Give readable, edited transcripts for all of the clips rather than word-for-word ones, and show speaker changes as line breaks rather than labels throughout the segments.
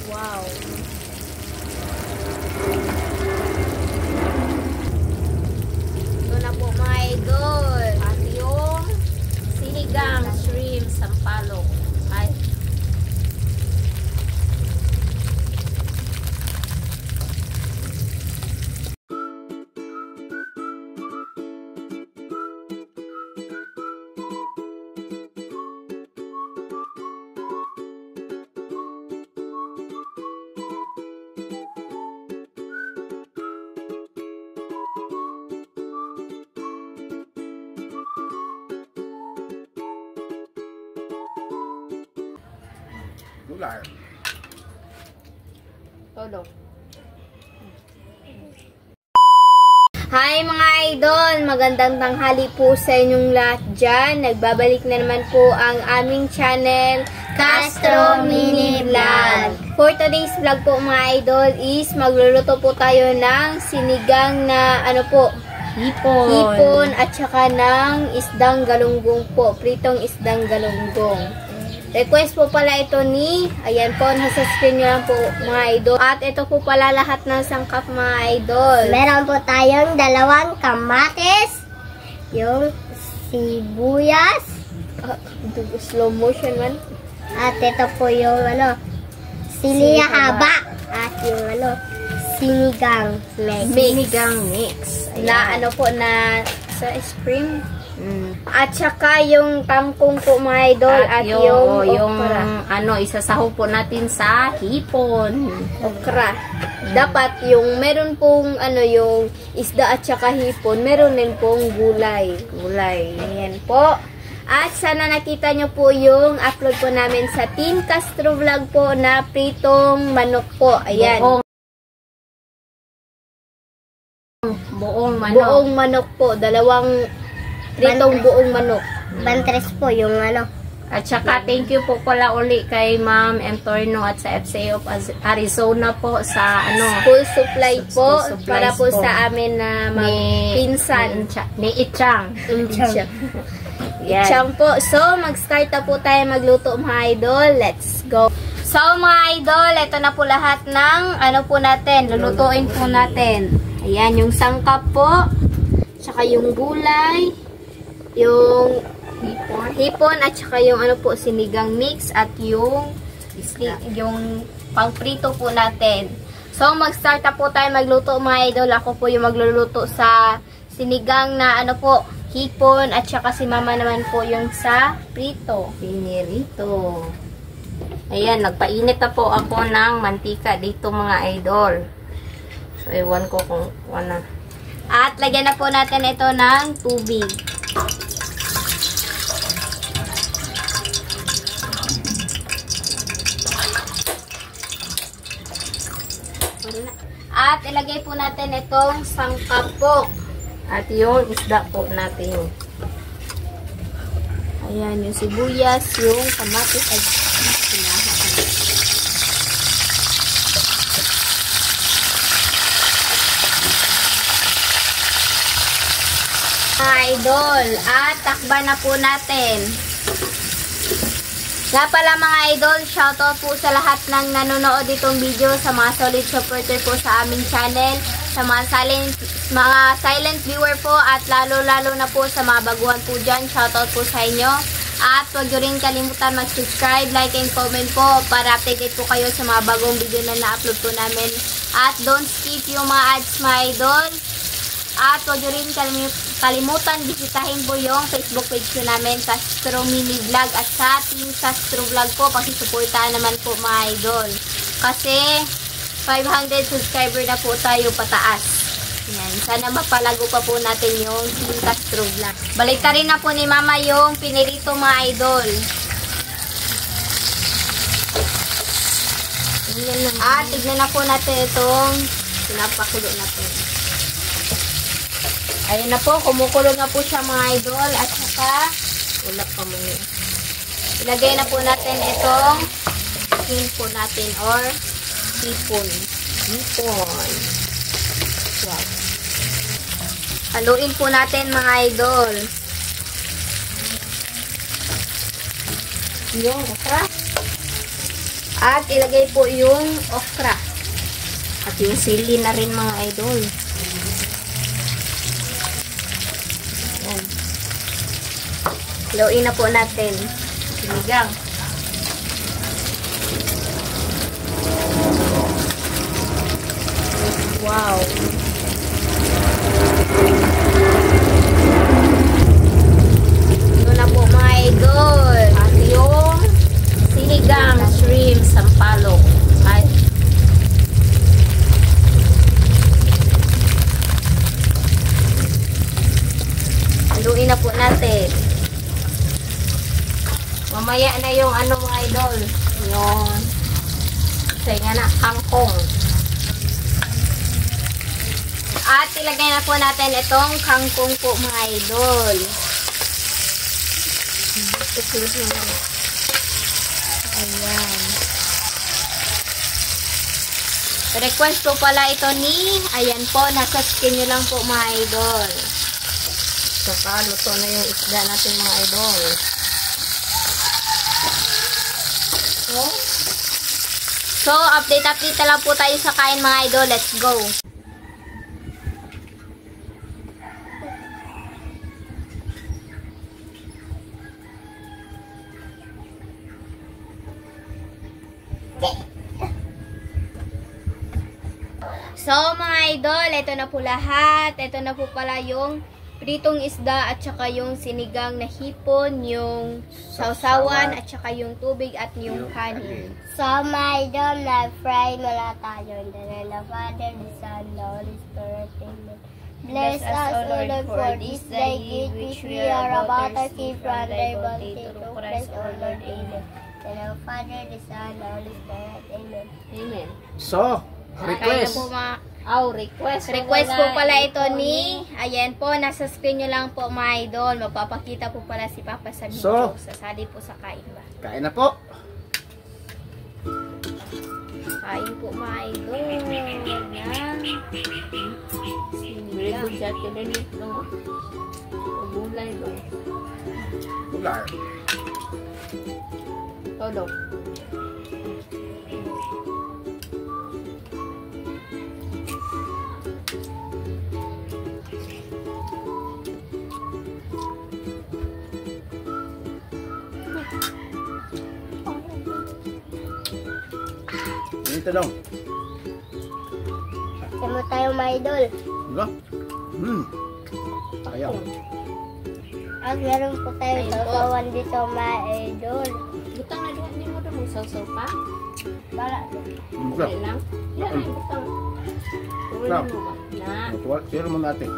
Wow. Ito na po mga idol. At yung sinigang shrimp sampalok. Ay.
Gulay.
Todo. Hi mga idol! Magandang tanghali po sa inyong lahat dyan. Nagbabalik na naman po ang aming channel, Castro Mini Vlog. For today's vlog po mga idol is magluluto po tayo ng sinigang na hipon at saka ng isdang galunggong po. Pritong isdang galunggong. Request po pala ito ni, ayan po, nasa screen nyo lang po mga idol. At ito po pala lahat ng sangkap mga idol.
Meron po tayong 2 kamatis, yung sibuyas,
slow motion man.
at ito po yung sili haba, at yung sinigang mix.
Sinigang mix. Na na sa screen. At saka yung kangkong po mga idol at yung okra.
Isasahaw po natin sa hipon.
Okra. Dapat yung meron pong yung isda at saka hipon, meron din pong gulay. Ayan po. At sana nakita nyo po yung upload po namin sa Team Castro Vlog po na pritong manok po. Ayan.
Buong manok.
Buong manok po. 2 pritong buong manok.
Bantres po yung
At saka thank you po pala uli kay Ma'am Entorno at sa FCA of Arizona po sa
Full supply po
supplies
para po
po
sa amin na magpinsan.
Ni Ichang. Yan.
Ichang po. So, mag-start na po tayo magluto mga idol. Let's go. So, mga idol, ito na po lahat ng po natin. Lulutuin po natin. Ayan, yung sangkap po. Tsaka yung gulay. Yung hipon at saka yung po sinigang mix at yung pangprito po natin. So mag-start na po tayo magluto mga idol. Ako po yung magluluto sa sinigang na hipon at saka si mama naman po yung sa prito.
Pinirito. Ayan, nagpainit na po ako ng mantika dito mga idol. So ewan ko kung ano.
At lagyan na po natin ito ng tubig. At ilagay po natin itong sangkap po.
At yung isda po natin.
Ayan, yung sibuyas, yung kamatis at sinahan. Idol, at takba na po natin. Nga pala mga idol, shoutout po sa lahat ng nanonood itong video, sa mga solid supporter po sa aming channel, sa mga silent viewer po, at lalo na po sa mga baguhan po dyan, shoutout po sa inyo. At huwag nyo rin kalimutan mag-subscribe, like, and comment po para updated po kayo sa mga bagong video na na-upload po namin. At don't skip yung mga ads mga idol. At huwag nyo rin kalimutan bisitahin po yung Facebook page ko namin, Castro Mini Vlog, at sa Team Castro Vlog po, pakisuportahan naman po mga idol. Kasi 500 subscriber na po tayo pataas. Yan. Sana mapalago pa po natin yung Team Castro Vlog. Balik rin na po ni mama yung pinirito mga idol. At tignan na po natin itong pinapakulo natin. Ayan na po, kumukulo na po siya mga idol. At saka,
Wala pa mo yun.
ilagay na po natin itong hipon natin or hipon.
Hipon.
Wow. Haluin po natin mga idol. Yung okra.
At ilagay po yung okra. At yung sili na rin mga idol. Ayan. Haluin na po natin. Sinigang. Wow. Ito na po mga idol. At yung sinigang shrimp sampalok. Ay. Haluin na po natin. Mamaya na yung ano mga idol. Yung say nga na, kangkong. At ilagay na po natin itong kangkong po mga idol. Ayan. Request po pala ito ni, ayan po, nasa skin nyo lang po mga idol. So, luto na yung isda natin mga idol. So, update na lang po tayo sa kain mga idol. Let's go! So, mga idol, ito na po lahat. Ito na po pala yung pritong isda at saka yung sinigang na hipon, yung sausawan at saka yung tubig at yung kanin.
So, my idol, na-fry na tayo. In the name of the Father, the Son, the Holy Spirit, Amen. Bless us, O Lord, for this thy gift which we are about to keep from thy bounty through Christ our Lord. Amen. In the name of the Father, the Son, the Holy Spirit, Amen.
Amen.
So, request.
Request po pala ito ni, ayan po, nasa screen nyo lang po mga idol. Magpapakita po pala si Papa sa video. Sasali po sa kain ba?
Kain na po.
Kain po mga idol. Ayan. Very good job ka din ito. Gulay do.
Gulay.
Todo.
Dito lang.
Tama tayo, my idol.
Diba? Ayaw.
At meron po tayong sausawan dito, my idol.
Butang na doon din mo doon. Magsaw-saw pa.
Bala.
Okay lang. Yan ay butang. Tuloy mo ba? Na.
Siro mo natin.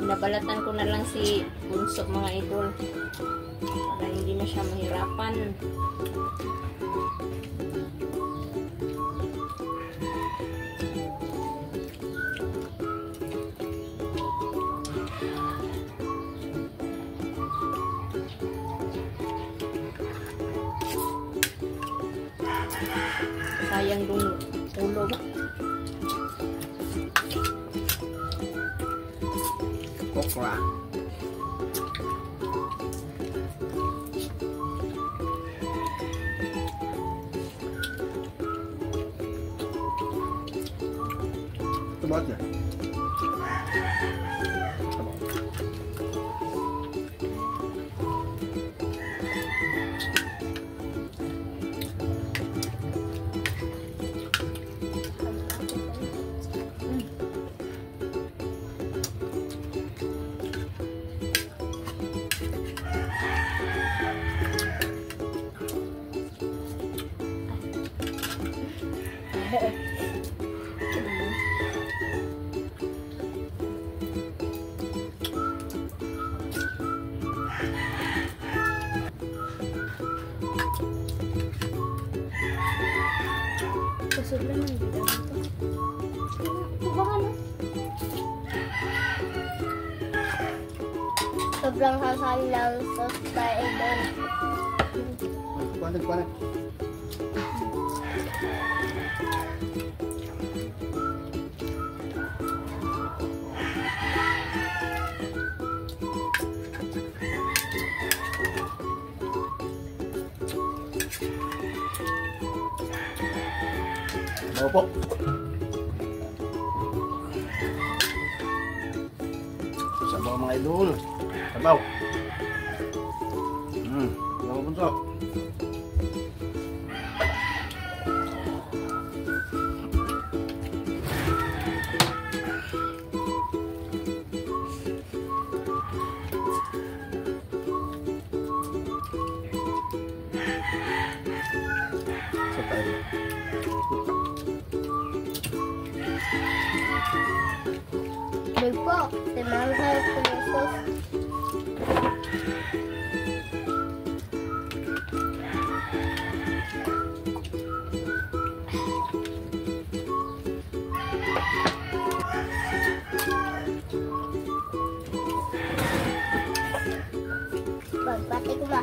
Nabalatan ko na lang si Bunso mga idol. Para hindi na siya mahirapan. Sayang dong ulo ba?
Okra. Ito ba niya?
Sobrang hindi daw ito.
Sobrang hasal ng sauce, my idol.
Panik. Opo. Sabaw mga idol. Sabaw. Sabaw bunso. Sa tayo.
Big po. Tinanghal ko yung sauce. Pagpati ko ba?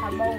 Sabaw.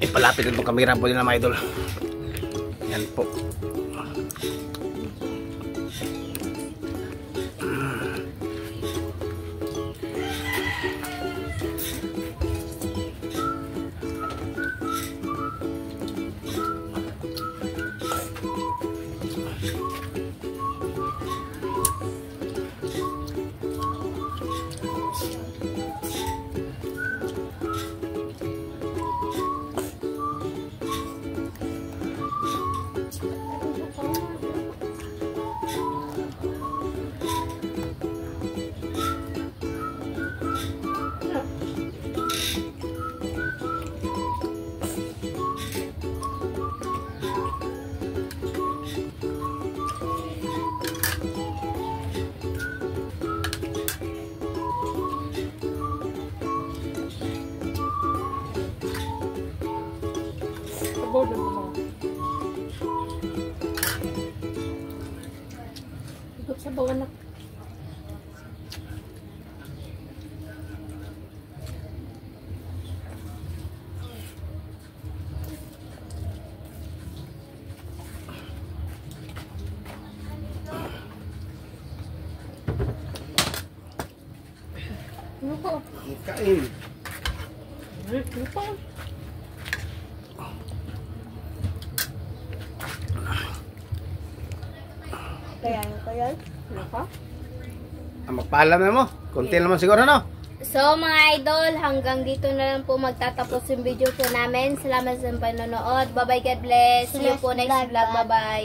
Ipalapit itong kamera po nila mga idol. Yan po.
Sabaw anak. Ano ko?
Kain.
Ano ko?
Kaya ano ko yun?
Ano ko?
Magpaalam na mo. Kunti naman siguro, no?
So mga idol, hanggang dito na lang po magtatapos yung video po namin. Salamat sa panonood. Bye bye, God bless. See you po next vlog. Bye bye.